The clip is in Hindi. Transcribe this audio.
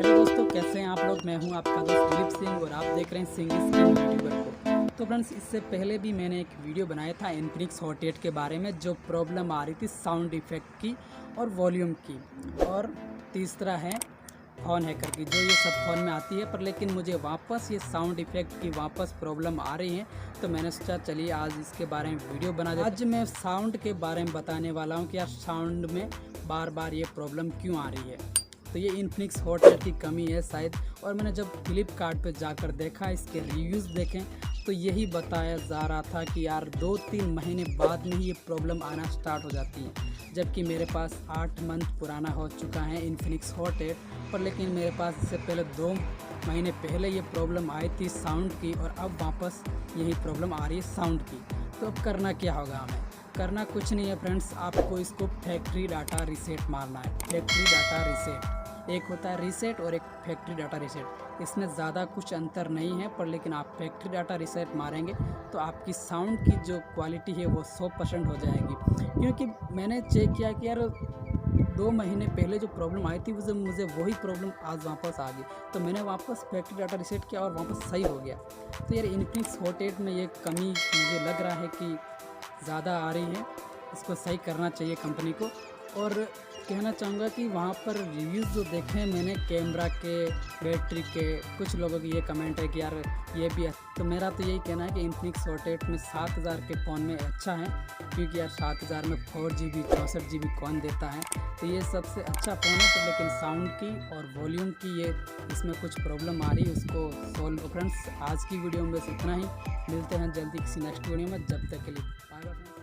हेलो दोस्तों, कैसे हैं आप लोग। मैं हूं आपका दोस्त दिलीप सिंह और आप देख रहे हैं सिंह स्क्रीन यूट्यूबर को। तो फ्रेंड्स, इससे पहले भी मैंने एक वीडियो बनाया था इन्फिनिक्स हॉट 8 के बारे में, जो प्रॉब्लम आ रही थी साउंड इफेक्ट की और वॉल्यूम की। और तीसरा है फ़ोन हैकर की, जो ये सब फ़ोन में आती है, पर लेकिन मुझे वापस ये साउंड इफेक्ट की वापस प्रॉब्लम आ रही है। तो मैंने सोचा चलिए आज इसके बारे में वीडियो बना दें। आज मैं साउंड के बारे में बताने वाला हूँ कि यार साउंड में बार बार ये प्रॉब्लम क्यों आ रही है। तो ये इन्फिनिक्स हॉट 8 की कमी है शायद। और मैंने जब फ्लिपकार्ट पे जाकर देखा, इसके रिव्यूज़ देखें, तो यही बताया जा रहा था कि यार 2-3 महीने बाद में ही ये प्रॉब्लम आना स्टार्ट हो जाती है। जबकि मेरे पास 8 मंथ पुराना हो चुका है इन्फिनिक्स हॉट 8, पर लेकिन मेरे पास इससे पहले 2 महीने पहले ये प्रॉब्लम आई थी साउंड की, और अब वापस यही प्रॉब्लम आ रही है साउंड की। तो अब करना क्या होगा हमें? करना कुछ नहीं है फ्रेंड्स, आपको इसको फैक्ट्री डाटा रीसेट मारना है। फैक्ट्री डाटा रीसेट एक होता है रीसेट और एक फैक्ट्री डाटा रीसेट। इसमें ज़्यादा कुछ अंतर नहीं है, पर लेकिन आप फैक्ट्री डाटा रीसेट मारेंगे तो आपकी साउंड की जो क्वालिटी है वो 100% हो जाएगी। क्योंकि मैंने चेक किया कि यार 2 महीने पहले जो प्रॉब्लम आई थी मुझे वही प्रॉब्लम आज वापस आ गई। तो मैंने वापस फैक्ट्री डाटा रीसेट किया और वापस सही हो गया। तो यार इन्फिनिक्स हॉट 8 में ये कमी मुझे लग रहा है कि ज़्यादा आ रही है। इसको सही करना चाहिए कंपनी को। और कहना चाहूँगा कि वहाँ पर रिव्यूज़ जो देखे हैं मैंने, कैमरा के, बैटरी के, कुछ लोगों की ये कमेंट है कि यार ये भी है। तो मेरा तो यही कहना है कि इन्फिनिक्स हॉट 8 में 7000 के फ़ोन में अच्छा है, क्योंकि यार 7000 में 4GB 64GB कौन देता है। तो ये सबसे अच्छा फ़ोन है। तो लेकिन साउंड की और वॉल्यूम की ये इसमें कुछ प्रॉब्लम आ रही है, उसको सॉल्व। फ्रेंड्स, आज की वीडियो में बस इतना ही। मिलते हैं जल्दी किसी नेक्स्ट वीडियो में। जब तक के लिए बाय बाय।